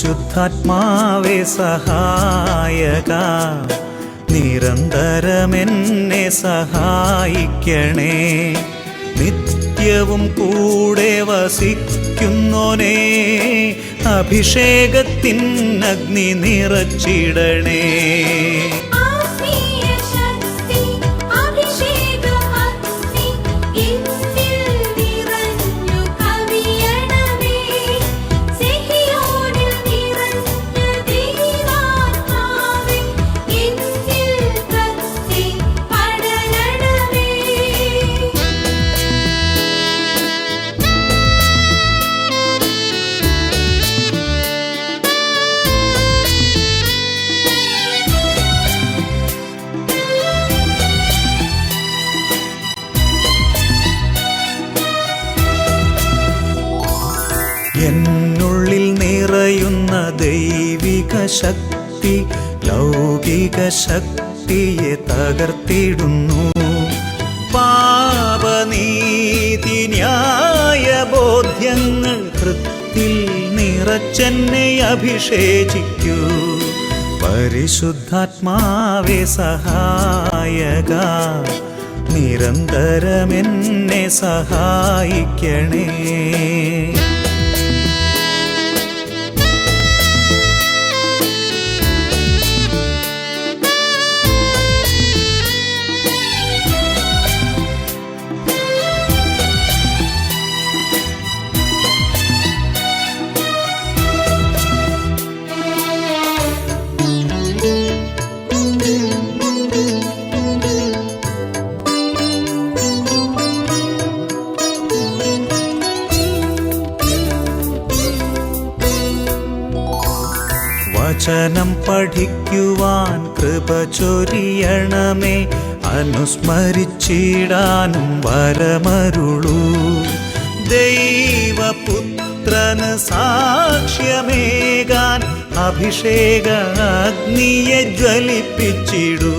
പരിശുദ്ധാത്മാവേ സഹായക, നിരന്തരമെന്നെ സഹായിക്കണേ. നിത്യവും കൂടെ വസിക്കുന്നോനേ, അഭിഷേകത്തിൻ അഗ്നി നിറച്ചിടണേ. എന്നുള്ളിൽ നിറയുന്ന ദൈവിക ശക്തി ലൗകിക ശക്തിയെ തകർത്തിടുന്നു. പാപനീതി ന്യായ ബോധ്യങ്ങൾ ഹൃത്തിൽ നിറച്ചെന്നെ അഭിഷേചിക്കൂ. പരിശുദ്ധാത്മാവേ സഹായക, നിരന്തരമെന്നെ സഹായിക്കണേ. വചനം പഠിക്കുവാൻ കൃപ ചൊരിയണമേ, അനുസ്മരിച്ചിടാനും വരമരുളൂ. ദൈവപുത്രന് സാക്ഷ്യമേകാൻ അഭിഷേക അഗ്നിയെ ജ്വലിപ്പിച്ചിടൂ.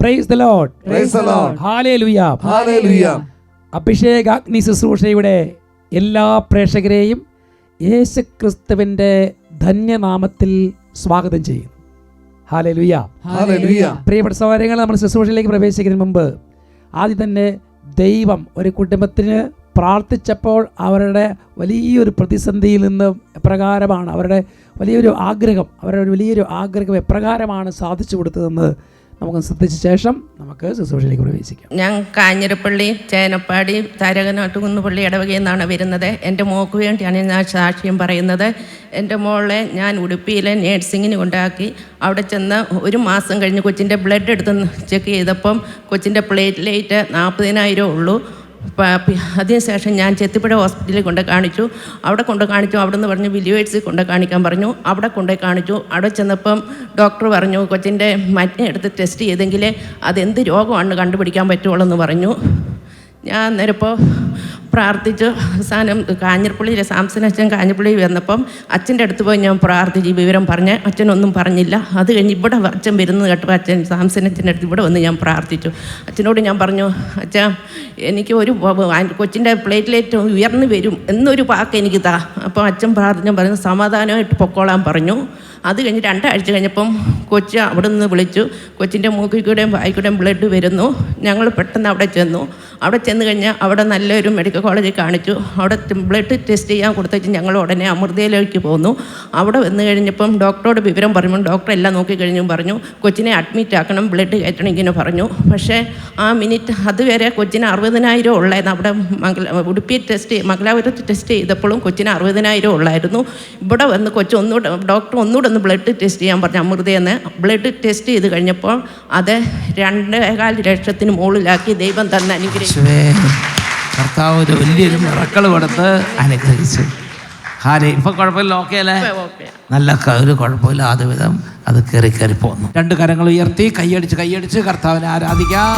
Praise the Lord. Praise the Lord. Hallelujah. Hallelujah. അഭിഷേകാഗ്നി ശുശ്രൂഷയുടെ എല്ലാ പ്രേക്ഷകരെയും യേശുക്രിസ്തുവിന്റെ ധന്യനാമത്തിൽ സ്വാഗതം ചെയ്യുന്നു. ഹല്ലേലൂയ. Hallelujah. പ്രിയപ്പെട്ട സഹോദരങ്ങളെ, നമ്മൾ ശുശ്രൂഷയിലേക്ക് പ്രവേശിക്കുന്നതിന് മുമ്പ് ആദ്യം തന്നെ ദൈവം ഒരു കുടുംബത്തിന് പ്രാർത്ഥിച്ചപ്പോൾ അവരുടെ വലിയൊരു പ്രതിസന്ധിയിൽ നിന്ന് എപ്രകാരമാണ് അവരുടെ വലിയൊരു ആഗ്രഹം എപ്രകാരമാണ് സാധിച്ചു കൊടുത്തതെന്ന് നമുക്ക് ശ്രദ്ധിച്ച ശേഷം നമുക്ക് ശുശ്രൂഷയിലേക്ക് പ്രവേശിക്കാം. ഞാൻ കാഞ്ഞിരപ്പള്ളി ചേനപ്പാടി താരകനാട്ടുകുന്നുപള്ളി ഇടവകയിൽ നിന്നാണ് വരുന്നത്. എൻ്റെ മോൾക്ക് വേണ്ടിയാണ് ഞാൻ സാക്ഷ്യം പറയുന്നത്. എൻ്റെ മോളെ ഞാൻ ഉടുപ്പിയിലെ നേഴ്സിങ്ങിന് കൊണ്ടാക്കി. അവിടെ ചെന്ന് ഒരു മാസം കഴിഞ്ഞ് കൊച്ചിൻ്റെ ബ്ലഡ് എടുത്ത് ചെക്ക് ചെയ്തപ്പം കൊച്ചിൻ്റെ പ്ലേറ്റ്ലേറ്റ് 40,000 ഉള്ളൂ. അതിനുശേഷം ഞാൻ ചെത്തിപ്പുഴ ഹോസ്പിറ്റലിൽ കൊണ്ട് കാണിച്ചു. അവിടെ നിന്ന് പറഞ്ഞു വില്ലുവേഴ്സിൽ കൊണ്ട് കാണിക്കാൻ പറഞ്ഞു. അവിടെ കാണിച്ചു. അവിടെ ചെന്നപ്പം ഡോക്ടർ പറഞ്ഞു കൊച്ചിൻ്റെ മരുന്ന് എടുത്ത് ടെസ്റ്റ് ചെയ്തെങ്കിൽ അതെന്ത് രോഗമാണ് കണ്ടുപിടിക്കാൻ പറ്റുള്ളൂ എന്ന് പറഞ്ഞു. ഞാൻ അന്നേരം ഇപ്പോൾ പ്രാർത്ഥിച്ചു. അവസാനം കാഞ്ഞിരപ്പള്ളിയിലെ സാംസൺ അച്ഛൻ കാഞ്ഞിരപ്പള്ളി വന്നപ്പം അച്ഛൻ്റെ അടുത്ത് പോയി ഞാൻ പ്രാർത്ഥിച്ച് വിവരം പറഞ്ഞ് അച്ഛനൊന്നും പറഞ്ഞില്ല. അത് കഴിഞ്ഞ് ഇവിടെ അച്ഛൻ വരുന്നത് കേട്ടപ്പോൾ അച്ഛൻ സാംസൺ അച്ഛൻ്റെ അടുത്ത് ഇവിടെ വന്ന് ഞാൻ പ്രാർത്ഥിച്ചു. അച്ഛനോട് ഞാൻ പറഞ്ഞു, അച്ഛാ എനിക്ക് ഒരു കൊച്ചിൻ്റെ പ്ലേറ്റ്ലേറ്റ് ഉയർന്നു വരും എന്നൊരു വാക്ക് എനിക്ക് താ. അപ്പോൾ അച്ഛൻ പറഞ്ഞു സമാധാനമായിട്ട് പൊക്കോളാൻ പറഞ്ഞു. അത് കഴിഞ്ഞ് 2 ആഴ്ച കഴിഞ്ഞപ്പം കൊച്ച് അവിടെ നിന്ന് വിളിച്ചു. കൊച്ചിൻ്റെ മൂക്കിൽ കൂടെയും വായിക്കൂടെയും ബ്ലഡ് വരുന്നു. ഞങ്ങൾ പെട്ടെന്ന് അവിടെ ചെന്ന് കഴിഞ്ഞാൽ അവിടെ നല്ലൊരു മെഡിക്കൽ കോളേജിൽ കാണിച്ചു. അവിടെ ബ്ലഡ് ടെസ്റ്റ് ചെയ്യാൻ കൊടുത്തേച്ച് ഞങ്ങൾ ഉടനെ അമൃതയിലേക്ക് പോന്നു. അവിടെ വന്നു കഴിഞ്ഞപ്പം ഡോക്ടറോട് വിവരം പറഞ്ഞു. ഡോക്ടർ എല്ലാം നോക്കിക്കഴിഞ്ഞും പറഞ്ഞു കൊച്ചിനെ അഡ്മിറ്റ് ആക്കണം, ബ്ലഡ് കയറ്റണം ഇങ്ങനെ പറഞ്ഞു. പക്ഷേ ആ മിനിറ്റ് അതുവരെ കൊച്ചിന് 60,000 ഉള്ളായിരുന്നു. അവിടെ ഉടുപ്പി മംഗലാപുരത്ത് ടെസ്റ്റ് ചെയ്തപ്പോഴും കൊച്ചിന് 60,000 ഉള്ളായിരുന്നു. ഇവിടെ വന്ന് ഡോക്ടർ ഒന്നുകൂടെ ഒന്ന് ബ്ലഡ് ടെസ്റ്റ് ചെയ്യാൻ പറഞ്ഞു അമൃതയെന്ന്. ബ്ലഡ് ടെസ്റ്റ് ചെയ്ത് കഴിഞ്ഞപ്പോൾ അത് 2.25 ലക്ഷത്തിന് മുകളിലാക്കി ദൈവം തന്നെ അനുഗ്രഹിച്ചു. കർത്താവ് ഒരു വലിയൊരു മിറക്കൾ കൊടുത്ത് അനുഗ്രഹിച്ചു. ഇപ്പൊ കുഴപ്പമില്ല, ഓക്കെ അല്ലേ? നല്ല ഒരു കുഴപ്പമില്ലാതെ വിധം അത് കയറി പോന്നു. 2 കരങ്ങൾ ഉയർത്തി കൈയടിച്ച് കർത്താവിനെ ആരാധിക്കാം.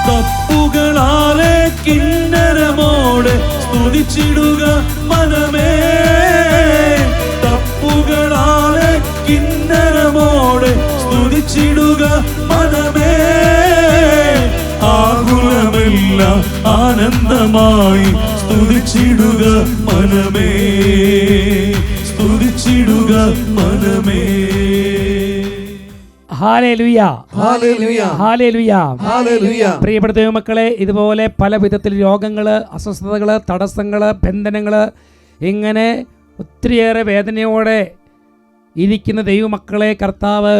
തപ്പുകളാലെ കിന്നരമോടെ സ്തുതിച്ചിടുക മനമേ. തപ്പുകളാലെ കിന്നരമോടെ സ്തുതിച്ചിടുക മനമേ. ആകുലമെല്ലാം ആനന്ദമായി സ്തുതിച്ചിടുക മനമേ. സ്തുതിച്ചിടുക മനമേ. ഹല്ലേലൂയ, ഹല്ലേലൂയ, ഹല്ലേലൂയ, ഹല്ലേലൂയ. പ്രിയപ്പെട്ട ദൈവമക്കളെ, ഇതുപോലെ പല വിധത്തിൽ രോഗങ്ങൾ, അസ്വസ്ഥതകൾ, തടസ്സങ്ങൾ, ബന്ധനങ്ങൾ, ഇങ്ങനെ ഒത്തിരിയേറെ വേദനയോടെ ഇരിക്കുന്ന ദൈവമക്കളെ കർത്താവ്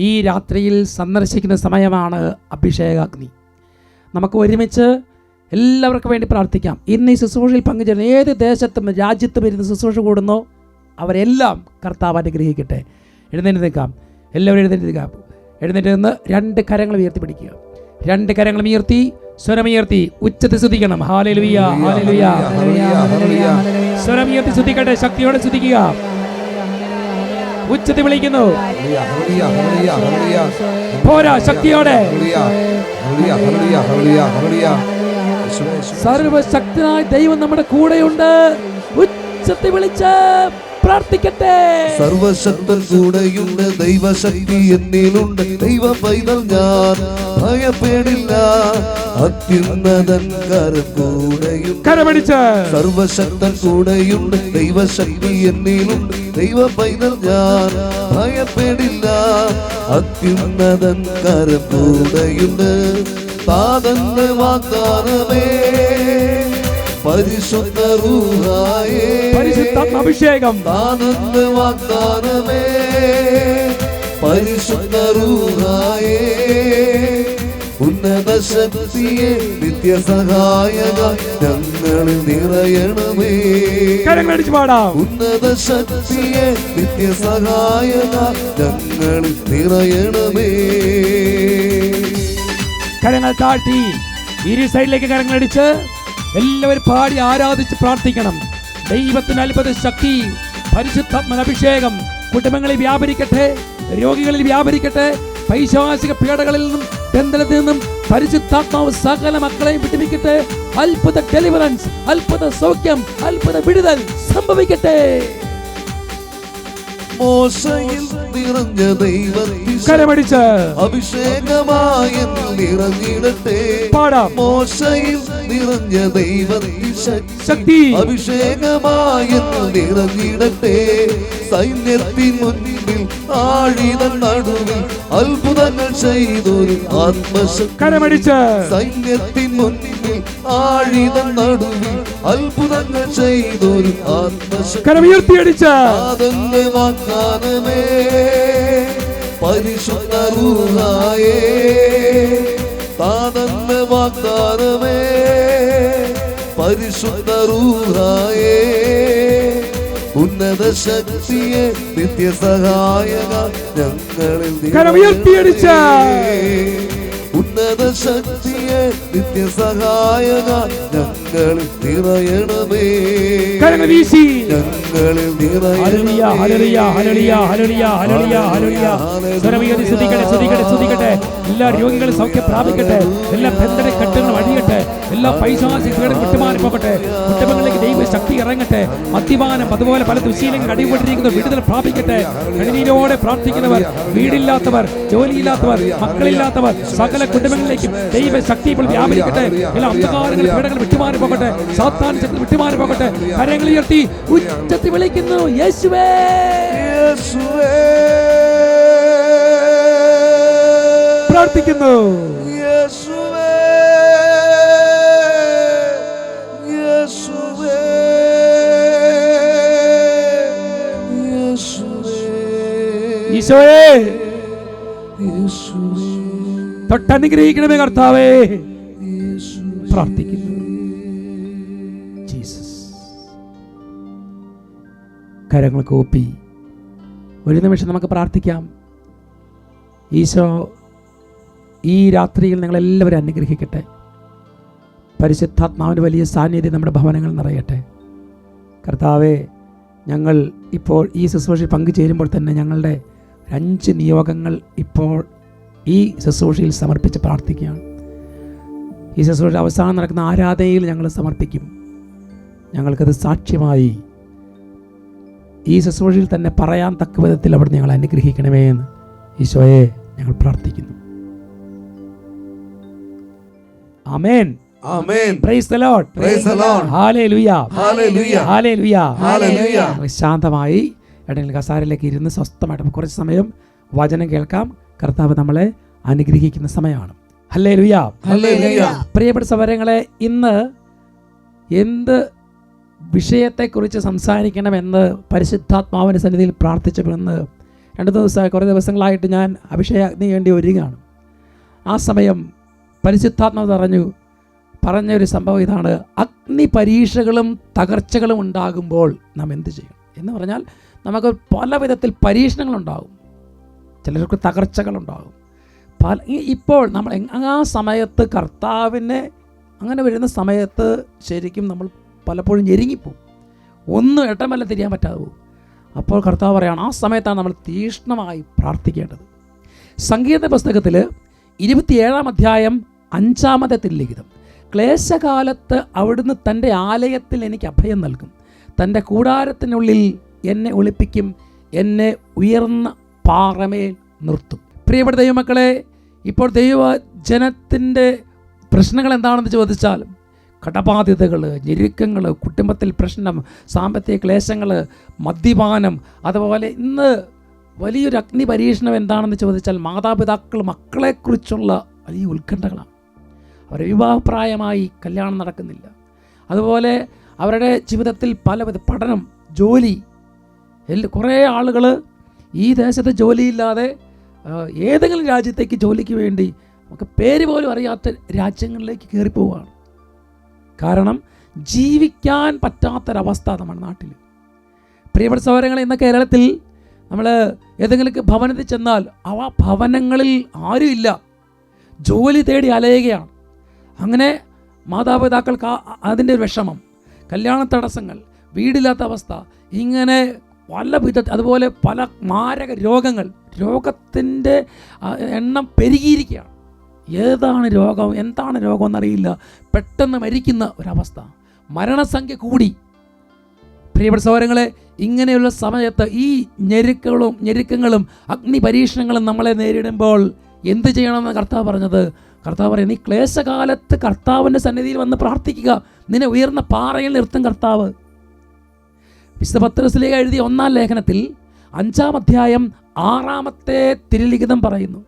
ഈ രാത്രിയിൽ സന്ദർശിക്കുന്ന സമയമാണ് അഭിഷേകാഗ്നി. നമുക്ക് ഒരുമിച്ച് എല്ലാവർക്കും വേണ്ടി പ്രാർത്ഥിക്കാം. ഇന്ന് ഈ ശുശ്രൂഷയിൽ പങ്കുചേരുന്ന ഏത് ദേശത്തും രാജ്യത്തും ഇരുന്ന് ശുശ്രൂഷ കൂടുന്നോ അവരെല്ലാം കർത്താവ് അനുഗ്രഹിക്കട്ടെ. എഴുന്നേറ്റ് നിൽക്കാം, എല്ലാവരും എഴുന്നേറ്റ് നിൽക്കാം. എഴുന്നേറ്റ് നിന്ന് 2 കരങ്ങൾ ഉയർത്തി പിടിക്കുക. 2 കരങ്ങൾ ഉയർത്തി സ്വരമുയർത്തി ഉച്ചത്തിൽ സ്തുതിക്കണം. ഹല്ലേലൂയ, ഹല്ലേലൂയ, സ്വരമുയർത്തി സ്തുതിക്കട്ടെ, ശക്തിയോടെ സ്തുതിക്കുക. ഉച്ചത്തിൽ വിളിക്കുന്നു, പോരാ, ശക്തിയോടെ. സർവശക്തനായ ദൈവം നമ്മുടെ കൂടെയുണ്ട്. ഉച്ചത്തിൽ വിളിച്ച് പ്രാർത്ഥിക്കട്ടെ. സർവശക്തൻ കൂടെയുണ്ട്, ദൈവശക്തി എന്നിലുണ്ട്. ദൈവ പൈതൽ ഞാൻ ഭയപ്പെടില്ല, അത്യുന്നതൻ കരം കൂടെയുണ്ട്. കരമടിച്ച് സർവശക്തൻ കൂടെയുണ്ട്, ദൈവശക്തി എന്നിലുണ്ട്. ദൈവ പൈതൽ ഞാൻ ഭയപ്പെടില്ല, അത്യുന്നതൻ കരം കൂടെയുണ്ട്. താതന്റെ വാഗ്ദാനമേ പരിശുദ്ധ റൂഹായേ, അഭിഷേകം. താതന്റെ വാഗ്ദാനമേ പരിശുദ്ധ റൂഹായേ, ഉന്നത ശക്തിയെ നിത്യസഹായക ഞങ്ങളിൽ നിറയണമേ. കരങ്ങളടിച്ച് പാടാം. ഉന്നത ശക്തിയെ നിത്യസഹായക ഞങ്ങളിൽ നിറയണമേ. കരങ്ങൾ താഴ്ത്തി ഇരു സൈഡിലേക്ക് കരങ്ങളടിച്ച് എല്ലാവരും പാടി ആരാധിച്ച് പ്രാർത്ഥിക്കണം. ദൈവത്തിന് അത്ഭുത ശക്തി, പരിശുദ്ധാത്മ അഭിഷേകം കുടുംബങ്ങളിൽ വ്യാപരിക്കട്ടെ, രോഗികളിൽ വ്യാപരിക്കട്ടെ. പൈശാചിക പീഡകളിൽ നിന്നും ബന്ധനത്തിൽ നിന്നും പരിശുദ്ധാത്മാവ് സകല മക്കളെയും വിട്ടുവിക്കട്ടെ. അത്ഭുത ഡെലിവറൻസ്, അത്ഭുത സൗഖ്യം, അത്ഭുത വിടുതൽ സംഭവിക്കട്ടെ. മോശയിൽ നിറഞ്ഞ ദൈവത്തിൽ കരമടിച്ച് അഭിഷേകമായി നിറഞ്ഞിടട്ടെ. പാടാം. മോശയിൽ നിറഞ്ഞ ദൈവത്തിൽ ശക്തി അഭിഷേകമായി നിറഞ്ഞിടട്ടെ. സൈന്യത്തിൻ മുൻപിൽ ആഴിതൻ നടുവിൽ അത്ഭുതങ്ങൾ ചെയ്തൊരു ആത്മശക്തി. കരമടിച്ച് സൈന്യത്തിൻ മുൻപിൽ ആഴിതൻ നടുവിൽ അത്ഭുതങ്ങൾ ചെയ്തൊരു ആത്മശക്തി. കരമുയർത്തിയടിച്ച് താതന്റെ വാഗ്ദാനമേ പരിശുദ്ധ റൂഹായേ, താതന്റെ വാഗ്ദാനമേ പരിശുദ്ധ റൂഹായേ, ഉന്നത ശക്തിയെ നിത്യസഹായക ഞങ്ങളിൽ കരമുയർത്തിയടിച്ച് ഉന്നത ശക്തിയെ നിത്യസഹായക ഞങ്ങളിൽ നിറയണമേ. കരങ്ങൾ വീശി ഞങ്ങളിൽ ഹല്ലേലൂയ, ഹല്ലേലൂയ, ഹല്ലേലൂയ, ഹല്ലേലൂയ, ഹല്ലേലൂയ, ഹല്ലേലൂയ. സ്വരമുയർത്തി സ്തുതിക്കട്ടെ, സ്തുതിക്കട്ടെ, സ്തുതിക്കട്ടെ. എല്ലാ രോഗികളും സൗഖ്യം പ്രാപിക്കട്ടെ, എല്ലാ ബന്ധന കെട്ടുകളും അഴിയട്ടെ, എല്ലാ പൈശാചിക പീഡകളും വിട്ടുമാറി പോകട്ടെ. കുടുംബങ്ങളിലേക്ക് ദൈവ ശക്തി ഇറങ്ങട്ടെ. മദ്യപാനം അതുപോലെ പല ദുശീലങ്ങൾ അടിപൊളിയിരിക്കുന്ന വിടുതൽ പ്രാപിക്കട്ടെ. കണ്ണീരോടെ പ്രാർത്ഥിക്കുന്നവർ, വീടില്ലാത്തവർ, ജോലിയില്ലാത്തവർ, മക്കളില്ലാത്തവർ, സകല കുടുംബങ്ങളിലേക്കും ദൈവ ശക്തി ഇപ്പോൾ വ്യാപരിക്കട്ടെ. എല്ലാ അന്ധകാരങ്ങൾ പീഡകൾ വിട്ടുമാറി പോകട്ടെ, സാത്താൻ ശക്തി വിട്ടുമാറി പോകട്ടെ. കരങ്ങൾ ഉയർത്തി ഉച്ചത്തിൽ വിളിക്കുന്നു, യേശുവേ, യേശുവേ, പ്രാർത്ഥിക്കുന്നു. യേശുവേ, യേശുവേ, യേശുവേ, ഈശോയെ യേശുവേ, തൊട്ടനുഗ്രഹിക്കണമേ കർത്താവേ. പ്രാർത്ഥിക്കുന്നു. ജീസസ്. കരങ്ങൾ കൂപ്പി ഒരു നിമിഷം നമുക്ക് പ്രാർത്ഥിക്കാം. ഈശോ ഈ രാത്രിയിൽ നിങ്ങളെല്ലാവരും അനുഗ്രഹിക്കട്ടെ. പരിശുദ്ധാത്മാവിൻ്റെ വലിയ സാന്നിധ്യം നമ്മുടെ ഭവനങ്ങൾ നിറയട്ടെ. കർത്താവെ, ഞങ്ങൾ ഇപ്പോൾ ഈ ശുശ്രൂഷയിൽ പങ്കുചേരുമ്പോൾ തന്നെ ഞങ്ങളുടെ 5 നിയോഗങ്ങൾ ഇപ്പോൾ ഈ ശുശ്രൂഷയിൽ സമർപ്പിച്ച് പ്രാർത്ഥിക്കുകയാണ്. ഈ ശുശ്രൂഷ അവസാനം നടക്കുന്ന ആരാധനയിൽ ഞങ്ങൾ സമർപ്പിക്കും. ഞങ്ങൾക്കത് സാക്ഷ്യമായി ഈ ശുശ്രൂഷയിൽ തന്നെ പറയാൻ തക്ക വിധത്തിൽ അവിടെ ഞങ്ങൾ അനുഗ്രഹിക്കണമേ എന്ന് ഈശോയെ ഞങ്ങൾ പ്രാർത്ഥിക്കുന്നു. ആമേൻ. ആമേൻ. Praise the lord. Praise the lord. ഹല്ലേലൂയ. ഹല്ലേലൂയ. ഹല്ലേലൂയ. ഹല്ലേലൂയ. ശാന്തമായി എവിടെയെങ്കിലും കസാരയിലേക്ക് ഇരുന്ന് സ്വസ്ഥമായിട്ട് കുറച്ച് സമയം വചനം കേൾക്കാം. കർത്താവ് നമ്മളെ അനുഗ്രഹിക്കുന്ന സമയമാണ്. ഹല്ലേലൂയ. ഹല്ലേലൂയ. പ്രിയപ്പെട്ട സഹോദരങ്ങളെ, ഇന്ന് എന്ത് വിഷയത്തെക്കുറിച്ച് സംസാരിക്കണമെന്ന് പരിശുദ്ധാത്മാവിൻ്റെ സന്നിധിയിൽ പ്രാർത്ഥിച്ചപ്പോഴെന്ന് കുറേ ദിവസങ്ങളായിട്ട് ഞാൻ അഭിഷേകാഗ്നിക്ക് വേണ്ടി ഒരുങ്ങുകയാണ്. ആ സമയം പരിശുദ്ധാത്മാവ് പറഞ്ഞൊരു സംഭവം ഇതാണ്: അഗ്നി പരീക്ഷകളും തകർച്ചകളും ഉണ്ടാകുമ്പോൾ നാം എന്ത് ചെയ്യണം എന്ന് പറഞ്ഞാൽ, നമുക്ക് പല വിധത്തിൽ പരീക്ഷണങ്ങളുണ്ടാകും, ചിലർക്ക് തകർച്ചകളുണ്ടാകും. ഇപ്പോൾ നമ്മൾ ആ സമയത്ത് കർത്താവിനെ അങ്ങനെ വരുന്ന സമയത്ത് ശരിക്കും നമ്മൾ പലപ്പോഴും ഞെരുങ്ങിപ്പോവും, ഒന്നും ഇടമല്ല തിരിയാൻ പറ്റാതെ പോകും. അപ്പോൾ കർത്താവ് പറയുകയാണ്, ആ സമയത്താണ് നമ്മൾ തീക്ഷ്ണമായി പ്രാർത്ഥിക്കേണ്ടത്. സംഗീത പുസ്തകത്തിൽ 27 അധ്യായം 5 തിരുലിഖിതം: ക്ലേശകാലത്ത് അവിടുന്ന് തൻ്റെ ആലയത്തിൽ എനിക്ക് അഭയം നൽകും, തൻ്റെ കൂടാരത്തിനുള്ളിൽ എന്നെ ഒളിപ്പിക്കും, എന്നെ ഉയർന്ന പാറമേൽ നിർത്തും. പ്രിയപ്പെട്ട ദൈവമക്കളെ, ഇപ്പോൾ ദൈവജനത്തിൻ്റെ പ്രശ്നങ്ങൾ എന്താണെന്ന് ചോദിച്ചാൽ, കടബാധ്യതകൾ, ഞെരുക്കങ്ങൾ, കുടുംബത്തിൽ പ്രശ്നം, സാമ്പത്തിക ക്ലേശങ്ങൾ, മദ്യപാനം, അതുപോലെ ഇന്ന് വലിയൊരു അഗ്നി പരീക്ഷണം എന്താണെന്ന് ചോദിച്ചാൽ മാതാപിതാക്കൾ മക്കളെക്കുറിച്ചുള്ള വലിയ ഉത്കണ്ഠകളാണ്. അവരുടെ വിവാഹപ്രായമായി കല്യാണം നടക്കുന്നില്ല, അതുപോലെ അവരുടെ ജീവിതത്തിൽ പലവിധ പഠനം, ജോലി, കുറേ ആളുകൾ ഈ ദേശത്ത് ജോലിയില്ലാതെ ഏതെങ്കിലും രാജ്യത്തേക്ക് ജോലിക്ക് വേണ്ടി നമുക്ക് പേര് പോലും അറിയാത്ത രാജ്യങ്ങളിലേക്ക് കയറിപ്പോവുകയാണ്. കാരണം ജീവിക്കാൻ പറ്റാത്തൊരവസ്ഥ നമ്മുടെ നാട്ടിൽ. പ്രിയപ്പെട്ട സഹോദരങ്ങളെ, ഇന്ന് കേരളത്തിൽ നമ്മൾ ഏതെങ്കിലും ഭവനത്തിൽ ചെന്നാൽ ആ ഭവനങ്ങളിൽ ആരുമില്ല, ജോലി തേടി അലയുകയാണ്. അങ്ങനെ മാതാപിതാക്കൾക്ക് അതിൻ്റെ ഒരു വിഷമം, കല്യാണ തടസ്സങ്ങൾ, വീടില്ലാത്ത അവസ്ഥ, ഇങ്ങനെ പല അതുപോലെ പല മാരക രോഗത്തിൻ്റെ എണ്ണം പെരുകിയിരിക്കുകയാണ്. ഏതാണ് രോഗം, എന്താണ് രോഗം എന്നറിയില്ല, പെട്ടെന്ന് മരിക്കുന്ന ഒരവസ്ഥ, മരണസംഖ്യ കൂടി. പ്രിയപ്പെട്ട സഹോദരങ്ങളെ, ഇങ്ങനെയുള്ള സമയത്ത് ഈ ഞെരുക്കങ്ങളും അഗ്നി പരീക്ഷണങ്ങളും നമ്മളെ നേരിടുമ്പോൾ എന്ത് ചെയ്യണമെന്ന് കർത്താവ് പറഞ്ഞത്? കർത്താവ് പറയും, നീ ക്ലേശകാലത്ത് കർത്താവിൻ്റെ സന്നിധിയിൽ വന്ന് പ്രാർത്ഥിക്കുക, നിന്നെ ഉയർന്ന പാറയിൽ നിർത്തും കർത്താവ്. വിശുദ്ധ പത്രോസിലേക്ക് എഴുതിയ 1-ാം ലേഖനത്തിൽ 5-ാം അധ്യായം 6-ാമത്തെ തിരുലിഖിതം പറയുന്നു,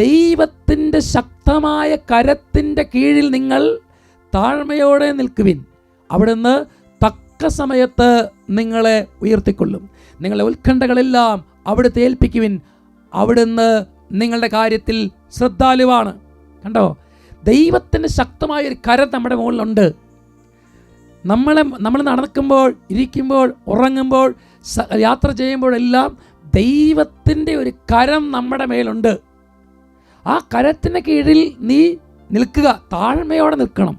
ദൈവത്തിൻ്റെ ശക്തമായ കരത്തിൻ്റെ കീഴിൽ നിങ്ങൾ താഴ്മയോടെ നിൽക്കുവിൻ, അവിടുന്ന് തക്ക സമയത്ത് നിങ്ങളെ ഉയർത്തിക്കൊള്ളും. നിങ്ങളുടെ ഉത്കണ്ഠകളെല്ലാം അവിടുത്തെ ഏൽപ്പിക്കുവിൻ, അവിടുന്ന് നിങ്ങളുടെ കാര്യത്തിൽ ശ്രദ്ധാലുവാണ്. കണ്ടോ, ദൈവത്തിൻ്റെ ശക്തമായൊരു കരം നമ്മുടെ മുകളിലുണ്ട്. നമ്മൾ നടക്കുമ്പോൾ, ഇരിക്കുമ്പോൾ, ഉറങ്ങുമ്പോൾ, യാത്ര ചെയ്യുമ്പോഴെല്ലാം ദൈവത്തിൻ്റെ ഒരു കരം നമ്മുടെ മേലുണ്ട്. ആ കരത്തിന് കീഴിൽ നീ നിൽക്കുക, താഴ്മയോടെ നിൽക്കണം.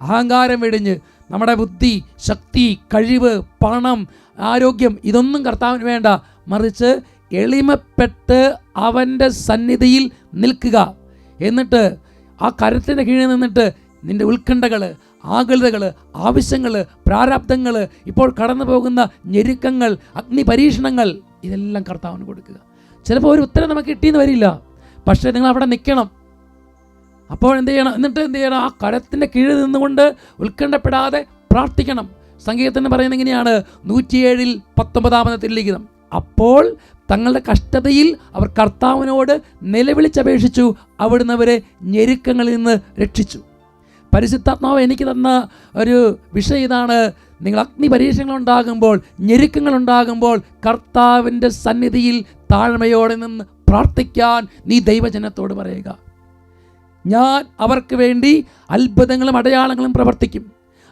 അഹങ്കാരം വെടിഞ്ഞ് നമ്മുടെ ബുദ്ധി, ശക്തി, കഴിവ്, പണം, ആരോഗ്യം ഇതൊന്നും കർത്താവിന് വേണ്ട, മറിച്ച് എളിമപ്പെട്ട് അവൻ്റെ സന്നിധിയിൽ നിൽക്കുക. എന്നിട്ട് ആ കരത്തിൻ്റെ കീഴിൽ നിന്നിട്ട് നിൻ്റെ ഉത്കണ്ഠകൾ, ആകുലതകൾ, ആവശ്യങ്ങൾ, പ്രാരാബ്ദങ്ങൾ, ഇപ്പോൾ കടന്നു പോകുന്ന ഞെരുക്കങ്ങൾ, അഗ്നി പരീക്ഷണങ്ങൾ, ഇതെല്ലാം കർത്താവിന് കൊടുക്കുക. ചിലപ്പോൾ ഒരു ഉത്തരം നമുക്ക് കിട്ടിയെന്ന് വരില്ല, പക്ഷേ നിങ്ങൾ അവിടെ നിൽക്കണം. അപ്പോൾ എന്ത് ചെയ്യണം? എന്നിട്ട് എന്ത് ചെയ്യണം? ആ കരത്തിൻ്റെ കീഴിൽ നിന്നുകൊണ്ട് ഉത്കണ്ഠപ്പെടാതെ പ്രാർത്ഥിക്കണം. സംഗീതത്തിന് പറയുന്നത് എങ്ങനെയാണ്? 107-ൽ 19-ാമത്തെ തിരുലിഖിതം: അപ്പോൾ തങ്ങളുടെ കഷ്ടതയിൽ അവർ കർത്താവിനോട് നിലവിളിച്ചപേക്ഷിച്ചു, അവിടുന്ന് അവരെ ഞെരുക്കങ്ങളിൽ നിന്ന് രക്ഷിച്ചു. പരിശുദ്ധാത്മാവ് എനിക്ക് തന്ന ഒരു വിഷയം ഇതാണ്: നിങ്ങൾ അഗ്നി പരീക്ഷകളുണ്ടാകുമ്പോൾ, ഞെരുക്കങ്ങളുണ്ടാകുമ്പോൾ കർത്താവിൻ്റെ സന്നിധിയിൽ താഴ്മയോടെ നിന്ന് പ്രാർത്ഥിക്കാൻ നീ ദൈവജനത്തോട് പറയുക. ഞാൻ അവർക്ക് വേണ്ടി അത്ഭുതങ്ങളും അടയാളങ്ങളും പ്രവർത്തിക്കും,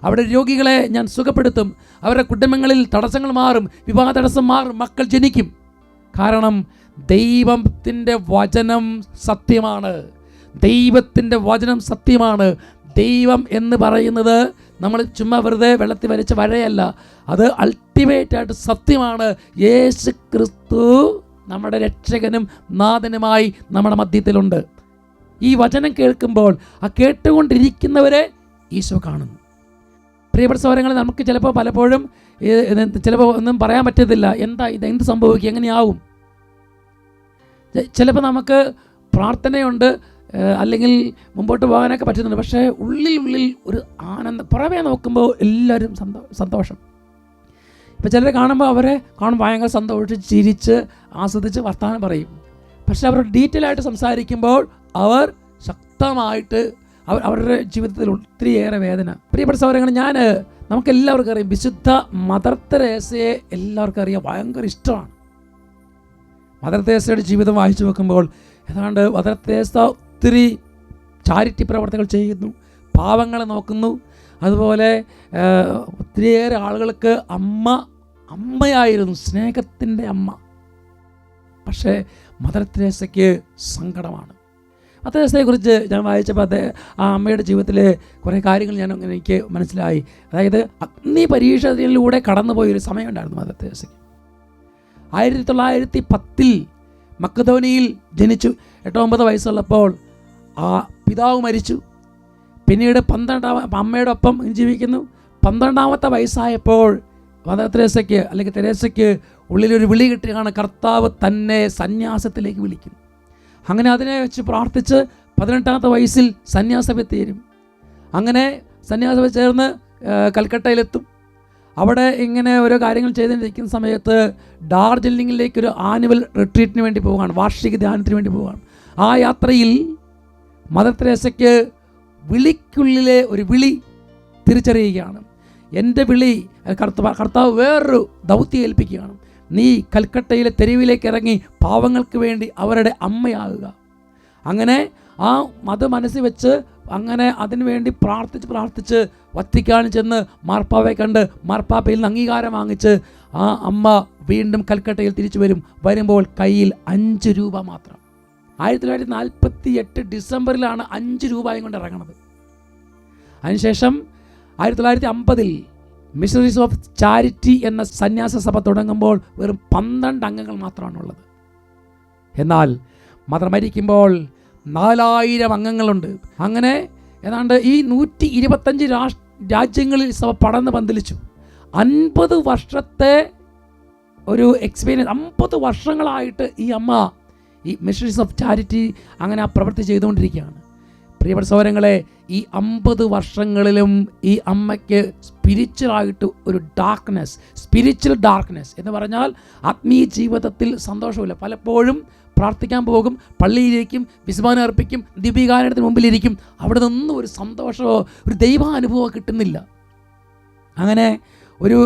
അവിടെ രോഗികളെ ഞാൻ സുഖപ്പെടുത്തും, അവരുടെ കുടുംബങ്ങളിൽ തടസ്സങ്ങൾ മാറും, വിവാഹ തടസ്സം മാറും, മക്കൾ ജനിക്കും. കാരണം ദൈവത്തിൻ്റെ വചനം സത്യമാണ്. ദൈവത്തിൻ്റെ വചനം സത്യമാണ്. ദൈവം എന്ന് പറയുന്നത് നമ്മൾ ചുമ്മാ വെറുതെ വെള്ളത്തിൽ വരച്ച വരയല്ല, അത് അൾട്ടിമേറ്റായിട്ട് സത്യമാണ്. യേശു ക്രിസ്തു നമ്മുടെ രക്ഷകനും നാഥനുമായി നമ്മുടെ മധ്യത്തിലുണ്ട്. ഈ വചനം കേൾക്കുമ്പോൾ ആ കേട്ടുകൊണ്ടിരിക്കുന്നവരെ ഈശോ കാണുന്നു. പ്രിയപ്പെട്ട സഹോദരങ്ങളെ, നമുക്ക് ചിലപ്പോൾ പലപ്പോഴും ചിലപ്പോൾ ഒന്നും പറയാൻ പറ്റത്തില്ല. എന്ത് സംഭവിക്കും, എങ്ങനെയാവും. ചിലപ്പോൾ നമുക്ക് പ്രാർത്ഥനയുണ്ട്, അല്ലെങ്കിൽ മുമ്പോട്ട് പോകാനൊക്കെ പറ്റുന്നുണ്ട്. പക്ഷേ ഉള്ളിൽ ഒരു ആനന്ദം, പുറമേ നോക്കുമ്പോൾ എല്ലാവരും സന്തോഷം. ഇപ്പോൾ ചിലരെ കാണുമ്പോൾ അവരെ ഭയങ്കര സന്തോഷിച്ച് ചിരിച്ച് ആസ്വദിച്ച് വർത്തമാനം പറയും. പക്ഷെ അവർ ഡീറ്റെയിൽ ആയിട്ട് സംസാരിക്കുമ്പോൾ അവർ ശക്തമായിട്ട് അവരുടെ ജീവിതത്തിൽ ഒത്തിരിയേറെ വേദന. പ്രിയപ്പെട്ട സഹോദരങ്ങൾ, നമുക്കെല്ലാവർക്കും അറിയാം, വിശുദ്ധ മദർ തെരേസയെ എല്ലാവർക്കും അറിയാം, ഭയങ്കര ഇഷ്ടമാണ്. മദർ തെരേസയുടെ ജീവിതം വായിച്ചു നോക്കുമ്പോൾ ഏതാണ്ട് മദർ തെരേസ ഒത്തിരി ചാരിറ്റി പ്രവർത്തനങ്ങൾ ചെയ്യുന്നു, പാവങ്ങളെ നോക്കുന്നു. അതുപോലെ ഒത്തിരിയേറെ ആളുകൾക്ക് അമ്മയായിരുന്നു, സ്നേഹത്തിൻ്റെ അമ്മ. പക്ഷേ മദർ തെരേസയ്ക്ക് സങ്കടമാണ്. മദർ തെരേസയെക്കുറിച്ച് ഞാൻ വായിച്ചപ്പോൾ ആ അമ്മയുടെ ജീവിതത്തിലെ കുറേ കാര്യങ്ങൾ എനിക്ക് മനസ്സിലായി. അതായത് അഗ്നി പരീക്ഷയിലൂടെ കടന്നുപോയൊരു സമയമുണ്ടായിരുന്നു മദർ തെരേസയ്ക്ക്. 1910 മക്കതോനിയിൽ ജനിച്ചു. 8-9 വയസ്സുള്ളപ്പോൾ ആ പിതാവ് മരിച്ചു. പിന്നീട് അമ്മയുടെ ഒപ്പം ജീവിക്കുന്നു. 12-ാമത്തെ വയസ്സായപ്പോൾ മദർ തെരേസയ്ക്ക് അല്ലെങ്കിൽ തെരേസയ്ക്ക് ഉള്ളിലൊരു വിളി കിട്ടുകയാണ്. കർത്താവ് തന്നെ സന്യാസത്തിലേക്ക് വിളിക്കുന്നു. അങ്ങനെ അതിനെ വെച്ച് പ്രാർത്ഥിച്ച് 18-ാമത്തെ വയസ്സിൽ സന്യാസഭ തീരും. അങ്ങനെ സന്യാസഭ ചേർന്ന് കൽക്കട്ടയിലെത്തും. അവിടെ ഇങ്ങനെ ഓരോ കാര്യങ്ങൾ ചെയ്തുകൊണ്ടിരിക്കുന്ന സമയത്ത് ഡാർജിലിംഗിലേക്കൊരു ആനുവൽ റിട്രീറ്റിന് വേണ്ടി പോവുകയാണ്, വാർഷിക ധ്യാനത്തിന് വേണ്ടി പോവുകയാണ്. ആ യാത്രയിൽ മദർ തെരേസയ്ക്ക് വിളിക്കുള്ളിലെ ഒരു വിളി തിരിച്ചറിയുകയാണ്. എൻ്റെ വിളി കർത്താവ് വേറൊരു ദൗത്യം ഏൽപ്പിക്കുകയാണ്. നീ കൽക്കട്ടയിലെ തെരുവിലേക്ക് ഇറങ്ങി പാവങ്ങൾക്ക് വേണ്ടി അവരുടെ അമ്മയാകുക. അങ്ങനെ അത് മനസ്സിൽ വെച്ച് അങ്ങനെ അതിനുവേണ്ടി പ്രാർത്ഥിച്ച് വത്തിക്കാനിൽ ചെന്ന് മാർപ്പാപ്പയെ കണ്ട് മാർപ്പാപ്പയിൽ നിന്ന് അംഗീകാരം വാങ്ങിച്ച് ആ അമ്മ വീണ്ടും കൽക്കട്ടയിൽ തിരിച്ചു വരുമ്പോൾ കയ്യിൽ 5 രൂപ മാത്രം. 1948 ഡിസംബറിലാണ് 5 രൂപയും കൊണ്ട് ഇറങ്ങുന്നത്. അതിനുശേഷം 1950 മിഷണറീസ് ഓഫ് ചാരിറ്റി എന്ന സന്യാസ സഭ തുടങ്ങുമ്പോൾ വെറും 12 അംഗങ്ങൾ മാത്രമാണുള്ളത്. എന്നാൽ മദർ മരിക്കുമ്പോൾ 4000 അംഗങ്ങളുണ്ട്. അങ്ങനെ ഏതാണ്ട് ഈ 125 രാജ്യങ്ങളിൽ സഭ പടർന്ന് പന്തലിച്ചു. 50 വർഷത്തെ ഒരു എക്സ്പീരിയൻസ്, 50 വർഷങ്ങളായിട്ട് ഈ അമ്മ ഈ മിഷണറീസ് ഓഫ് ചാരിറ്റി അങ്ങനെ ആ പ്രവൃത്തി ചെയ്തുകൊണ്ടിരിക്കുകയാണ്. പ്രിയപ്പെട്ട സഹോദരങ്ങളെ, ഈ 50 വർഷങ്ങളിലും ഈ അമ്മയ്ക്ക് സ്പിരിച്വലായിട്ട് ഒരു സ്പിരിച്വൽ ഡാർക്ക്നെസ് എന്ന് പറഞ്ഞാൽ ആത്മീയ ജീവിതത്തിൽ സന്തോഷമില്ല. പലപ്പോഴും പ്രാർത്ഥിക്കാൻ പോകും, പള്ളിയിലേക്കും വിസ്മാനം അർപ്പിക്കും, ദീപികാരണത്തിന് മുമ്പിലിരിക്കും, അവിടെ നിന്നും ഒരു സന്തോഷമോ ഒരു ദൈവാനുഭവമോ കിട്ടുന്നില്ല. അങ്ങനെ ഒരു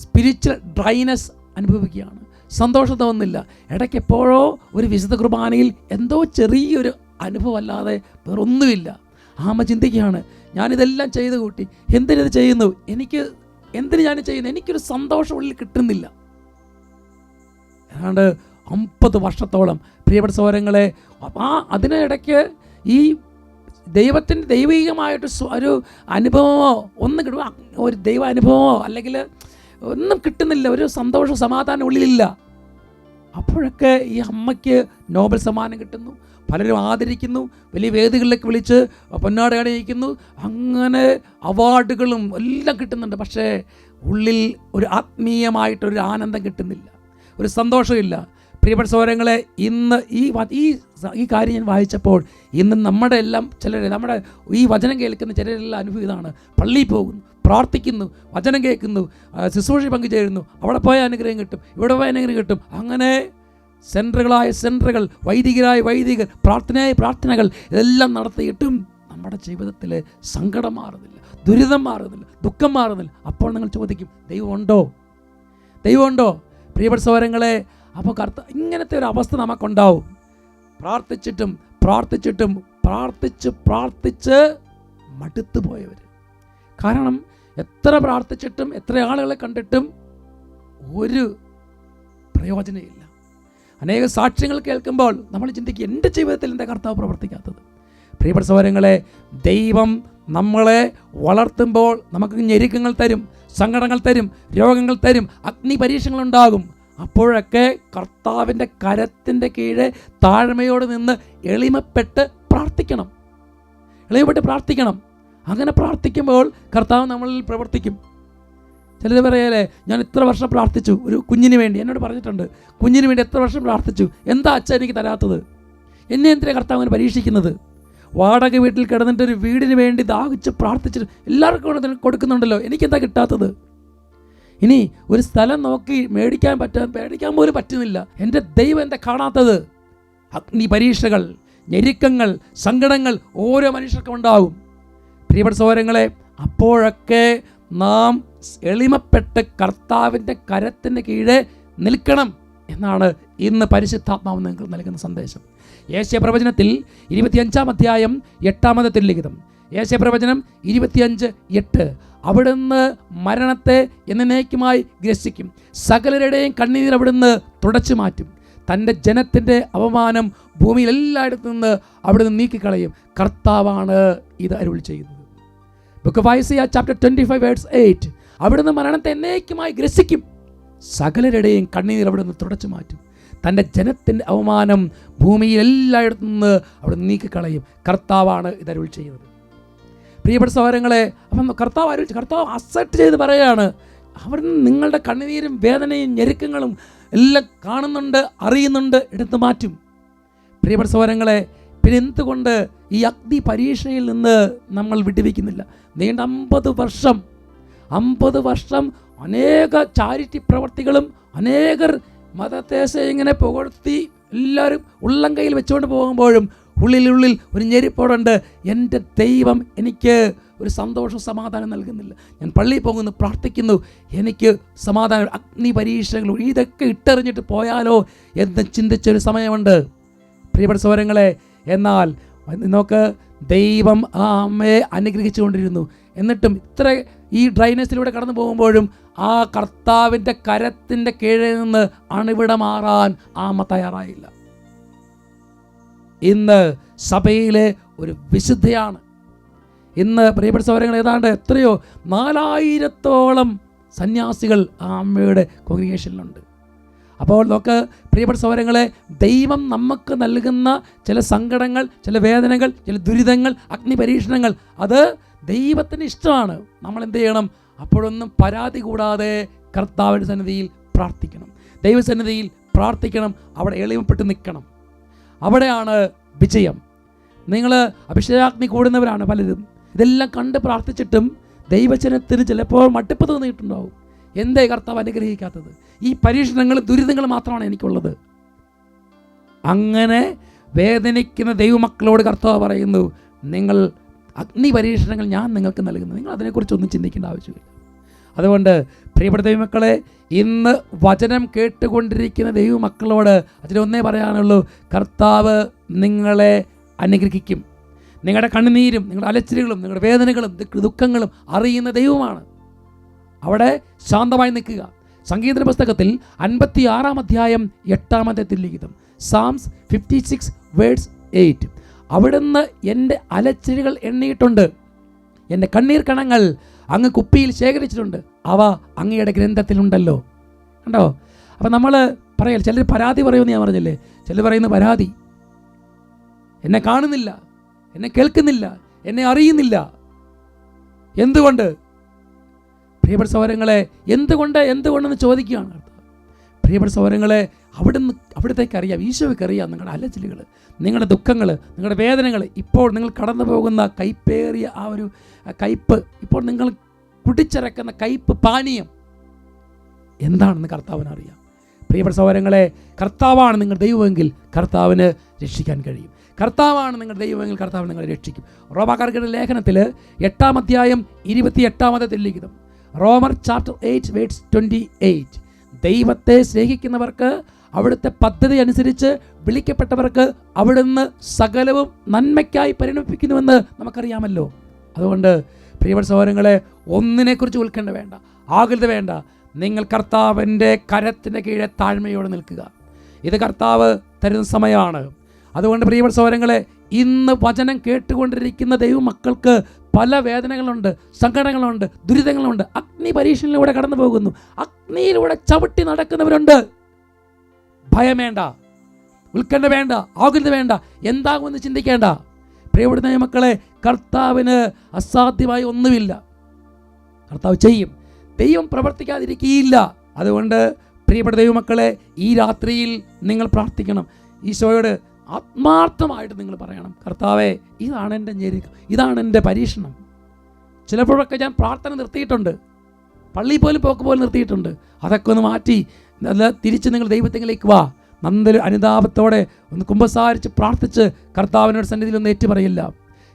സ്പിരിച്വൽ ഡ്രൈനെസ് അനുഭവിക്കുകയാണ്. സന്തോഷം തോന്നുന്നില്ല. ഇടയ്ക്ക് എപ്പോഴോ ഒരു വിശുദ്ധ കുർബാനയിൽ എന്തോ ചെറിയൊരു അനുഭവം അല്ലാതെ വേറൊന്നുമില്ല. ആമ ചിന്തിക്കുകയാണ്, ഞാനിതെല്ലാം ചെയ്ത് കൂട്ടി, എന്തിനത് ചെയ്യുന്നു, എന്തിന് ഞാൻ ചെയ്യുന്നു, എനിക്കൊരു സന്തോഷം ഉള്ളിൽ കിട്ടുന്നില്ല. ഏതാണ്ട് 50 വർഷത്തോളം പ്രിയപ്പെട്ട സഹോദരങ്ങളെ, അതിനിടയ്ക്ക് ഈ ദൈവത്തിൻ്റെ ദൈവികമായിട്ട് ഒരു അനുഭവമോ ഒന്നും കിട്ടുമോ, ഒരു ദൈവ അനുഭവമോ അല്ലെങ്കിൽ ഒന്നും കിട്ടുന്നില്ല, ഒരു സന്തോഷം സമാധാനം ഉള്ളിലില്ല. അപ്പോഴൊക്കെ ഈ അമ്മയ്ക്ക് നോബൽ സമ്മാനം കിട്ടുന്നു, പലരും ആദരിക്കുന്നു, വലിയ വേദികളിലേക്ക് വിളിച്ച് പൊന്നാട അണിയിക്കുന്നു, അങ്ങനെ അവാർഡുകളും എല്ലാം കിട്ടുന്നുണ്ട്. പക്ഷേ ഉള്ളിൽ ഒരു ആത്മീയമായിട്ടൊരു ആനന്ദം കിട്ടുന്നില്ല, ഒരു സന്തോഷമില്ല. പ്രിയപ്പെട്ട സഹോദരങ്ങളെ, ഇന്ന് ഈ കാര്യം ഞാൻ വായിച്ചപ്പോൾ ഇന്ന് നമ്മുടെ ഈ വചനം കേൾക്കുന്ന ചിലരെല്ലാം അനുഭവം ഇതാണ്. പള്ളിയിൽ പോകുന്നു, പ്രാർത്ഥിക്കുന്നു, വചനം കേൾക്കുന്നു, ശുശ്രൂഷ പങ്കുചേരുന്നു, അവിടെ പോയ അനുഗ്രഹം കിട്ടും, ഇവിടെ പോയ അനുഗ്രഹം കിട്ടും. അങ്ങനെ സെൻറ്ററുകൾ, വൈദികർ, പ്രാർത്ഥനകൾ ഇതെല്ലാം നടത്തിയിട്ടും നമ്മുടെ ജീവിതത്തിൽ സങ്കടം മാറുന്നില്ല, ദുരിതം മാറുന്നില്ല, ദുഃഖം മാറുന്നില്ല. അപ്പോൾ നിങ്ങൾ ചോദിക്കും, ദൈവമുണ്ടോ? പ്രിയപ്പെട്ട സഹോദരങ്ങളെ, അപ്പോൾ ഇങ്ങനത്തെ ഒരു അവസ്ഥ നമുക്കുണ്ടാവും. പ്രാർത്ഥിച്ച് മടുത്തു പോയവർ. കാരണം എത്ര പ്രാർത്ഥിച്ചിട്ടും എത്ര ആളുകളെ കണ്ടിട്ടും ഒരു പ്രയോജനമില്ല. അനേക സാക്ഷ്യങ്ങൾ കേൾക്കുമ്പോൾ നമ്മൾ ചിന്തിക്കും, എൻ്റെ ജീവിതത്തിൽ എന്താ കർത്താവ് പ്രവർത്തിക്കാത്തത്? പ്രിയപ്പെട്ട സഹോദരങ്ങളെ, ദൈവം നമ്മളെ വളർത്തുമ്പോൾ നമുക്ക് ഞെരുക്കങ്ങൾ തരും, സങ്കടങ്ങൾ തരും, രോഗങ്ങൾ തരും, അഗ്നി പരീക്ഷകളുണ്ടാകും. അപ്പോഴൊക്കെ കർത്താവിൻ്റെ കരത്തിൻ്റെ കീഴെ താഴ്മയോട് നിന്ന് എളിമപ്പെട്ട് പ്രാർത്ഥിക്കണം. അങ്ങനെ പ്രാർത്ഥിക്കുമ്പോൾ കർത്താവ് നമ്മളിൽ പ്രവർത്തിക്കും. ചിലർ പറയല്ലേ, ഞാൻ ഇത്ര വർഷം പ്രാർത്ഥിച്ചു ഒരു കുഞ്ഞിന് വേണ്ടി. എന്നോട് പറഞ്ഞിട്ടുണ്ട്, കുഞ്ഞിന് വേണ്ടി എത്ര വർഷം പ്രാർത്ഥിച്ചു, എന്താ അച്ഛൻ എനിക്ക് തരാത്തത്? എന്നെ എന്തിനാ കർത്താവ് അങ്ങനെ പരീക്ഷിക്കുന്നത്? വാടക വീട്ടിൽ കിടന്നിട്ട് ഒരു വീടിന് വേണ്ടി ദാഹിച്ച് പ്രാർത്ഥിച്ചിട്ട് എല്ലാവർക്കും കൊടുക്കുന്നുണ്ടല്ലോ, എനിക്കെന്താ കിട്ടാത്തത്? ഇനി ഒരു സ്ഥലം നോക്കി മേടിക്കാൻ പോലും പറ്റുന്നില്ല. എൻ്റെ ദൈവം എന്താ കാണാത്തത്? അഗ്നി പരീക്ഷകൾ, ഞെരുക്കങ്ങൾ, സങ്കടങ്ങൾ ഓരോ മനുഷ്യർക്കും ഉണ്ടാകും. പ്രിയപ്പെട്ട സഹോദരങ്ങളെ, അപ്പോഴൊക്കെ നാം എളിമപ്പെട്ട് കർത്താവിൻ്റെ കരത്തിന് കീഴെ നിൽക്കണം എന്നാണ് ഇന്ന് പരിശുദ്ധാത്മാവ് നിങ്ങൾക്ക് നൽകുന്ന സന്ദേശം. യേശയ്യാപ്രവചനത്തിൽ 25-ാം അധ്യായം 8-ാമത്തെ തിരുലിഖിതം, യേശയ്യാപ്രവചനം 25:8, അവിടുന്ന് മരണത്തെ എന്നേക്കുമായി ഗ്രസിക്കും, സകലരുടെയും കണ്ണീർ അവിടുന്ന് തുടച്ചു മാറ്റും, തൻ്റെ ജനത്തിൻ്റെ അപമാനം ഭൂമിയിൽ എല്ലായിടത്തു നിന്ന് അവിടുന്ന് നീക്കിക്കളയും. കർത്താവാണ് ഇത് അരുളി ചെയ്യുന്നത്. ബുക്ക് ഓഫ് ഐസയ്യാ ചാപ്റ്റർ 25:8, അവിടുന്ന് മരണത്തെ എന്നേക്കുമായി ഗ്രസിക്കും, സകലരുടെയും കണ്ണീർ അവിടുന്ന് തുടച്ചു മാറ്റും, തൻ്റെ ജനത്തിൻ്റെ അവമാനം ഭൂമിയിൽ എല്ലായിടത്തു നിന്ന് അവിടെ നീക്കിക്കളയും. കർത്താവാണ് ഇത് അരുളി ചെയ്യുന്നത്. പ്രിയപ്പെട്ട സഹോദരങ്ങളെ, അപ്പം കർത്താവ് അക്സെപ്റ്റ് ചെയ്ത് പറയുകയാണ്, അവിടുന്ന് നിങ്ങളുടെ കണ്ണുനീരും വേദനയും ഞെരുക്കങ്ങളും എല്ലാം കാണുന്നുണ്ട്, അറിയുന്നുണ്ട്, എടുത്തു മാറ്റും. പ്രിയപ്പെട്ട സഹോദരങ്ങളെ, പിന്നെ എന്തുകൊണ്ട് ഈ അഗ്നി പരീക്ഷയിൽ നിന്ന് നമ്മൾ വിടുവിക്കുന്നില്ല? നീണ്ട 50 വർഷം അനേക ചാരിറ്റി പ്രവർത്തികളും അനേകർ മതത്തെ ഇങ്ങനെ പുകഴ്ത്തി എല്ലാവരും ഉള്ളം കയ്യിൽ വെച്ചുകൊണ്ട് പോകുമ്പോഴും ഉള്ളിൽ ഒരു ഞെരിപ്പോടുണ്ട്. എൻ്റെ ദൈവം എനിക്ക് ഒരു സന്തോഷം സമാധാനം നൽകുന്നില്ല. ഞാൻ പള്ളിയിൽ പോകുന്നു, പ്രാർത്ഥിക്കുന്നു, എനിക്ക് സമാധാനം. അഗ്നി പരീക്ഷകൾ ഇതൊക്കെ ഇട്ടെറിഞ്ഞിട്ട് പോയാലോ എന്ന് ചിന്തിച്ചൊരു സമയമുണ്ട്. പ്രിയപ്പെട്ട സഹോദരങ്ങളെ, എന്നാൽ നോക്ക്, ദൈവം ആ അമ്മയെ അനുഗ്രഹിച്ചുകൊണ്ടിരുന്നു. എന്നിട്ടും ഇത്ര ഈ ഡ്രൈനസിലൂടെ കടന്നു പോകുമ്പോഴും ആ കർത്താവിൻ്റെ കരത്തിൻ്റെ കീഴിൽ നിന്ന് അണിവിട മാറാൻ ആ അമ്മ തയ്യാറായില്ല. ഇന്ന് സഭയിലെ ഒരു വിശുദ്ധയാണ്. ഇന്ന് പ്രിയപ്പെട്ട സഹോദരങ്ങൾ, ഏതാണ്ട് എത്രയോ 4000-ഓളം സന്യാസികൾ ആ അമ്മയുടെ കോൺഗ്രിഗേഷനിലുണ്ട്. അപ്പോൾ നോക്ക് പ്രിയപ്പെട്ട സഹോദരങ്ങളെ, ദൈവം നമുക്ക് നൽകുന്ന ചില സങ്കടങ്ങൾ, ചില വേദനകൾ, ചില ദുരിതങ്ങൾ, അഗ്നി പരീക്ഷണങ്ങൾ, അത് ദൈവത്തിന് ഇഷ്ടമാണ്. നമ്മൾ എന്ത് ചെയ്യണം? അപ്പോഴൊന്നും പരാതി കൂടാതെ കർത്താവിൻ്റെ സന്നിധിയിൽ പ്രാർത്ഥിക്കണം, ദൈവസന്നിധിയിൽ പ്രാർത്ഥിക്കണം, അവിടെ എളിമപ്പെട്ട് നിൽക്കണം. അവിടെയാണ് വിജയം. നിങ്ങൾ അഭിഷേകാഗ്നി കൂടുന്നവരാണ് പലരും. ഇതെല്ലാം കണ്ട് പ്രാർത്ഥിച്ചിട്ടും ദൈവജനത്തിന് ചിലപ്പോൾ മടുപ്പ് തോന്നിയിട്ടുണ്ടാവും. എന്തേ കർത്താവ് അനുഗ്രഹിക്കാത്തത്? ഈ പരീക്ഷണങ്ങളും ദുരിതങ്ങളും മാത്രമാണ് എനിക്കുള്ളത്. അങ്ങനെ വേദനിക്കുന്ന ദൈവമക്കളോട് കർത്താവ് പറയുന്നു, നിങ്ങൾ അഗ്നി പരീക്ഷണങ്ങൾ ഞാൻ നിങ്ങൾക്ക് നൽകുന്നു, നിങ്ങൾ അതിനെക്കുറിച്ചൊന്നും ചിന്തിക്കേണ്ട ആവശ്യമില്ല. അതുകൊണ്ട് പ്രിയപ്പെട്ട ദൈവമക്കളെ, ഇന്ന് വചനം കേട്ടുകൊണ്ടിരിക്കുന്ന ദൈവമക്കളോട് അതിലൊന്നേ പറയാനുള്ളൂ, കർത്താവ് നിങ്ങളെ അനുഗ്രഹിക്കും. നിങ്ങളുടെ കണ്ണുനീരും നിങ്ങളുടെ അലച്ചിലുകളും നിങ്ങളുടെ വേദനകളും ദുഃഖങ്ങളും അറിയുന്ന ദൈവമാണ്. അവിടെ ശാന്തമായി നിൽക്കുക. സംഗീത പുസ്തകത്തിൽ 56-ാം അധ്യായം 8-ാമത്തെ തിരുലിഖിതം, സാംസ് 56:8, അവിടുന്ന് എൻ്റെ അലച്ചിലുകൾ എണ്ണിയിട്ടുണ്ട്, എൻ്റെ കണ്ണീർ കണങ്ങൾ അങ്ങ് കുപ്പിയിൽ ശേഖരിച്ചിട്ടുണ്ട്, അവ അങ്ങയുടെ ഗ്രന്ഥത്തിലുണ്ടല്ലോ. കണ്ടോ? അപ്പം നമ്മൾ പറയൽ, ചിലർ പരാതി പറയുമെന്ന് ഞാൻ പറഞ്ഞില്ലേ, ചിലർ പറയുന്ന പരാതി, എന്നെ കാണുന്നില്ല, എന്നെ കേൾക്കുന്നില്ല, എന്നെ അറിയുന്നില്ല. എന്തുകൊണ്ട്? പ്രിയപ്പെട്ട സഹോദരങ്ങളെ, എന്തുകൊണ്ടെന്ന് ചോദിക്കുകയാണ്. പ്രിയപ്പെട്ട സഹോദരങ്ങളെ, അവിടത്തേക്ക് അറിയാം, ഈശോയ്ക്ക് അറിയാം നിങ്ങളുടെ അലച്ചിലുകൾ, നിങ്ങളുടെ ദുഃഖങ്ങൾ, നിങ്ങളുടെ വേദനകൾ. ഇപ്പോൾ നിങ്ങൾ കടന്നു പോകുന്ന കയ്പേറിയ ആ ഒരു കയ്പ്, ഇപ്പോൾ നിങ്ങൾ കുടിച്ചിറക്കുന്ന കയ്പ് പാനീയം എന്താണെന്ന് കർത്താവിന് അറിയാം. പ്രിയപ്പെട്ട സഹോദരങ്ങളെ, കർത്താവാണ് നിങ്ങളുടെ ദൈവമെങ്കിൽ കർത്താവിന് രക്ഷിക്കാൻ കഴിയും. കർത്താവാണ് നിങ്ങളുടെ ദൈവമെങ്കിൽ കർത്താവ് നിങ്ങളെ രക്ഷിക്കും. റോമാക്കാർക്കുടെ ലേഖനത്തിൽ 8-ാം അധ്യായം 28-ാമത്തെ തിരുലിഖിതം, റോമർ ചാപ്റ്റർ 8:28, ദൈവത്തെ സ്നേഹിക്കുന്നവർക്ക് അവിടുത്തെ പദ്ധതി അനുസരിച്ച് വിളിക്കപ്പെട്ടവർക്ക് അവിടുന്ന് സകലവും നന്മയ്ക്കായി പരിണമിപ്പിക്കുന്നുവെന്ന് നമുക്കറിയാമല്ലോ. അതുകൊണ്ട് പ്രിയപ്പെട്ട സഹോദരങ്ങളെ, ഒന്നിനെക്കുറിച്ച് ഉത്കണ്ഠ വേണ്ട, ആകുലത വേണ്ട. നിങ്ങൾ കർത്താവിൻ്റെ കരത്തിൻ്റെ കീഴെ താഴ്മയോടെ നിൽക്കുക. ഇത് കർത്താവ് തരുന്ന സമയമാണ്. അതുകൊണ്ട് പ്രിയപ്പെട്ട സഹോദരങ്ങളെ, ഇന്ന് വചനം കേട്ടുകൊണ്ടിരിക്കുന്ന ദൈവമക്കൾക്ക് പല വേദനകളുണ്ട്, സങ്കടങ്ങളുണ്ട്, ദുരിതങ്ങളുണ്ട്. അഗ്നി പരീക്ഷയിലൂടെ കടന്നു പോകുന്നു, അഗ്നിയിലൂടെ ചവിട്ടി നടക്കുന്നവരുണ്ട്. ഭയം വേണ്ട, ഉത്കണ്ഠ വേണ്ട, ആകുലത വേണ്ട, എന്താകുമെന്ന് ചിന്തിക്കേണ്ട. പ്രിയപ്പെട്ട ദൈവമക്കളെ, കർത്താവിന് അസാധ്യമായി ഒന്നുമില്ല. കർത്താവ് ചെയ്യും. ദൈവം പ്രവർത്തിക്കാതിരിക്കുകയില്ല. അതുകൊണ്ട് പ്രിയപ്പെട്ട ദൈവമക്കളെ, ഈ രാത്രിയിൽ നിങ്ങൾ പ്രാർത്ഥിക്കണം. ഈശോയോട് ആത്മാർത്ഥമായിട്ട് നിങ്ങൾ പറയണം, കർത്താവേ, ഇതാണ് എൻ്റെ ഞെരുക്കം, ഇതാണ് എൻ്റെ പരീക്ഷണം. ചിലപ്പോഴൊക്കെ ഞാൻ പ്രാർത്ഥന നിർത്തിയിട്ടുണ്ട്, പള്ളിയിൽ പോലും പോക്ക് പോലും നിർത്തിയിട്ടുണ്ട്. അതൊക്കെ ഒന്ന് മാറ്റി നല്ല തിരിച്ച് നിങ്ങൾ ദൈവത്തിലേക്ക് വാ. നല്ലൊരു അനുതാപത്തോടെ ഒന്ന് കുമ്പസാരിച്ച് പ്രാർത്ഥിച്ച് കർത്താവിനോട് സന്നിധിയിൽ ഒന്ന് ഏറ്റുപറയില്ല.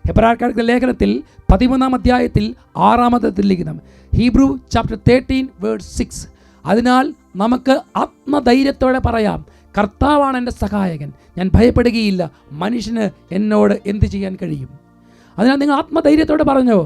ഹെബ്രായർക്കാരുടെ ലേഖനത്തിൽ 13-ാം അധ്യായത്തിൽ 6-ാമത്തെ ലിഖിതം, ഹീബ്രു ചാപ്റ്റർ 13:6. അതിനാൽ നമുക്ക് ആത്മധൈര്യത്തോടെ പറയാം, കർത്താവാണ് എൻ്റെ സഹായകൻ, ഞാൻ ഭയപ്പെടുകയില്ല, മനുഷ്യന് എന്നോട് എന്ത് ചെയ്യാൻ കഴിയും. അതിനാൽ നിങ്ങൾ ആത്മധൈര്യത്തോടെ പറഞ്ഞോ.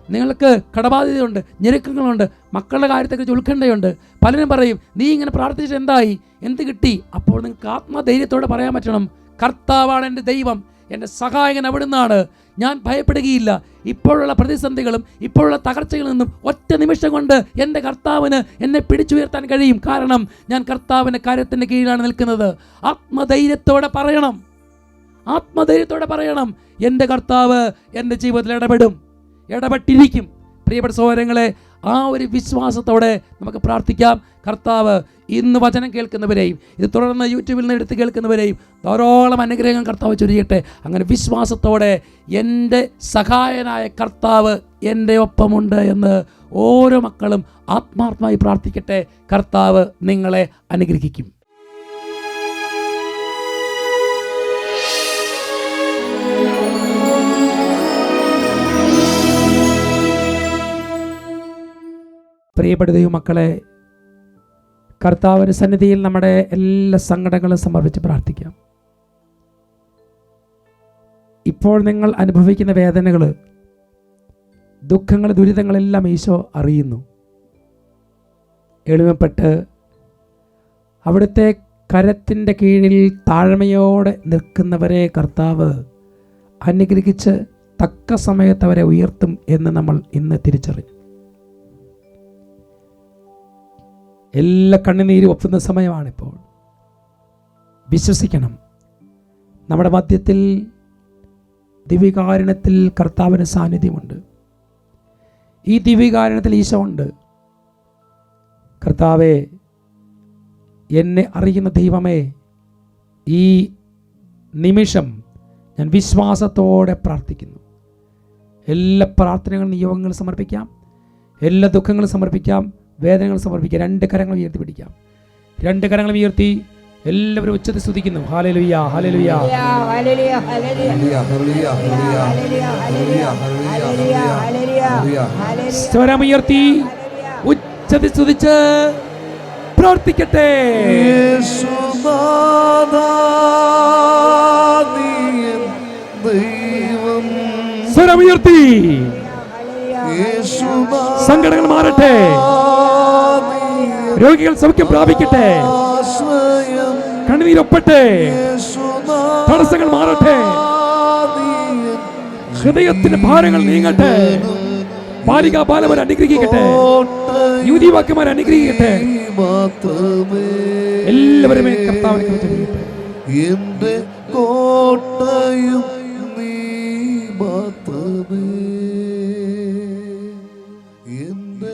നിങ്ങൾക്ക് കടബാധ്യതയുണ്ട്, ഞെരുക്കങ്ങളുണ്ട്, മക്കളുടെ കാര്യത്തെക്കുറിച്ച് ഉത്കണ്ഠയുണ്ട്. പലരും പറയും, നീ ഇങ്ങനെ പ്രാർത്ഥിച്ചിട്ട് എന്തായി, എന്ത് കിട്ടി? അപ്പോൾ നിങ്ങൾക്ക് ആത്മധൈര്യത്തോടെ പറയാൻ പറ്റണം, കർത്താവാണ് എൻ്റെ ദൈവം, എൻ്റെ സഹായകൻ അവിടുന്നാണ്, ഞാൻ ഭയപ്പെടുകയില്ല. ഇപ്പോഴുള്ള പ്രതിസന്ധികളും ഇപ്പോഴുള്ള തകർച്ചകളിൽ നിന്നും ഒറ്റ നിമിഷം കൊണ്ട് എൻ്റെ കർത്താവിന് എന്നെ പിടിച്ചുയർത്താൻ കഴിയും. കാരണം ഞാൻ കർത്താവിൻ്റെ കാര്യത്തിൻ്റെ കീഴിലാണ് നിൽക്കുന്നത്. ആത്മധൈര്യത്തോടെ പറയണം, ആത്മധൈര്യത്തോടെ പറയണം, എൻ്റെ കർത്താവ് എൻ്റെ ജീവിതത്തിൽ ഇടപെട്ടിരിക്കും. പ്രിയപ്പെട്ട സഹോദരങ്ങളെ, ആ ഒരു വിശ്വാസത്തോടെ നമുക്ക് പ്രാർത്ഥിക്കാം. കർത്താവ് ഇന്ന് വചനം കേൾക്കുന്നവരെയും ഇത് തുടർന്ന് യൂട്യൂബിൽ നിന്ന് എടുത്ത് കേൾക്കുന്നവരെയും ധാരാളം അനുഗ്രഹം കർത്താവ് ചൊരിയട്ടെ. അങ്ങനെ വിശ്വാസത്തോടെ എൻ്റെ സഹായനായ കർത്താവ് എൻ്റെ ഒപ്പമുണ്ട് എന്ന് ഓരോ മക്കളും ആത്മാർത്ഥമായി പ്രാർത്ഥിക്കട്ടെ. കർത്താവ് നിങ്ങളെ അനുഗ്രഹിക്കും. പ്രിയപ്പെട്ട ദൈവമക്കളെ, കർത്താവിൻ്റെ സന്നിധിയിൽ നമ്മുടെ എല്ലാ സങ്കടങ്ങളും സമർപ്പിച്ച് പ്രാർത്ഥിക്കാം. ഇപ്പോൾ നിങ്ങൾ അനുഭവിക്കുന്ന വേദനകൾ, ദുഃഖങ്ങൾ, ദുരിതങ്ങളെല്ലാം ഈശോ അറിയുന്നു. എളിമപ്പെട്ട് അവിടുത്തെ കരത്തിൻ്റെ കീഴിൽ താഴ്മയോടെ നിൽക്കുന്നവരെ കർത്താവ് അനുഗ്രഹിച്ച് തക്ക സമയത്ത് അവരെ ഉയർത്തും എന്ന് നമ്മൾ ഇന്ന് തിരിച്ചറിഞ്ഞു. എല്ലാ കണ്ണുനീരും ഒപ്പുന്ന സമയമാണിപ്പോൾ. വിശ്വസിക്കണം, നമ്മുടെ മധ്യത്തിൽ ദിവ്യകാരുണ്യത്തിൽ കർത്താവിന് സാന്നിധ്യമുണ്ട്. ഈ ദിവ്യകാരുണ്യത്തിൽ ഈശോ ഉണ്ട്. കർത്താവേ, എന്നെ അറിയുന്ന ദൈവമേ, ഈ നിമിഷം ഞാൻ വിശ്വാസത്തോടെ പ്രാർത്ഥിക്കുന്നു. എല്ലാ പ്രാർത്ഥനകളും നിയോഗങ്ങളും സമർപ്പിക്കാം, എല്ലാ ദുഃഖങ്ങളും സമർപ്പിക്കാം, വേദനകൾ സമർപ്പിക്കുക. രണ്ട് കരങ്ങൾ ഉയർത്തി പിടിക്കാം. രണ്ട് കരങ്ങളും ഉയർത്തി എല്ലാവരും ഉച്ചത്തിൽ സ്തുതിക്കുന്നു. ഹല്ലേലൂയ, ഹല്ലേലൂയ, ഹല്ലേലൂയ, ഹല്ലേലൂയ. സ്വരമുയർത്തി ഉച്ചത്തിൽ സ്തുതിച്ച് പ്രാർത്ഥിക്കട്ടെ. സ്വരമുയർത്തി സങ്കടങ്ങൾ മാറട്ടെ, രോഗികൾ സൗഖ്യം പ്രാപിക്കട്ടെ, കണ്ണുനീരൊപ്പട്ടെ, തടസ്സങ്ങൾ മാറട്ടെ, ഹൃദയത്തിന്റെ ഭാരങ്ങൾ നീങ്ങട്ടെ, ബാലികാ ബാലവർ അനുഗ്രഹിക്കട്ടെ, യുവതിവാക്യമാർ അനുഗ്രഹിക്കട്ടെ. എല്ലാവരും കർത്താവിനെ കുറിച്ച് എന്റെ കോട്ടയും നീ മാത്രമേ, എന്റെ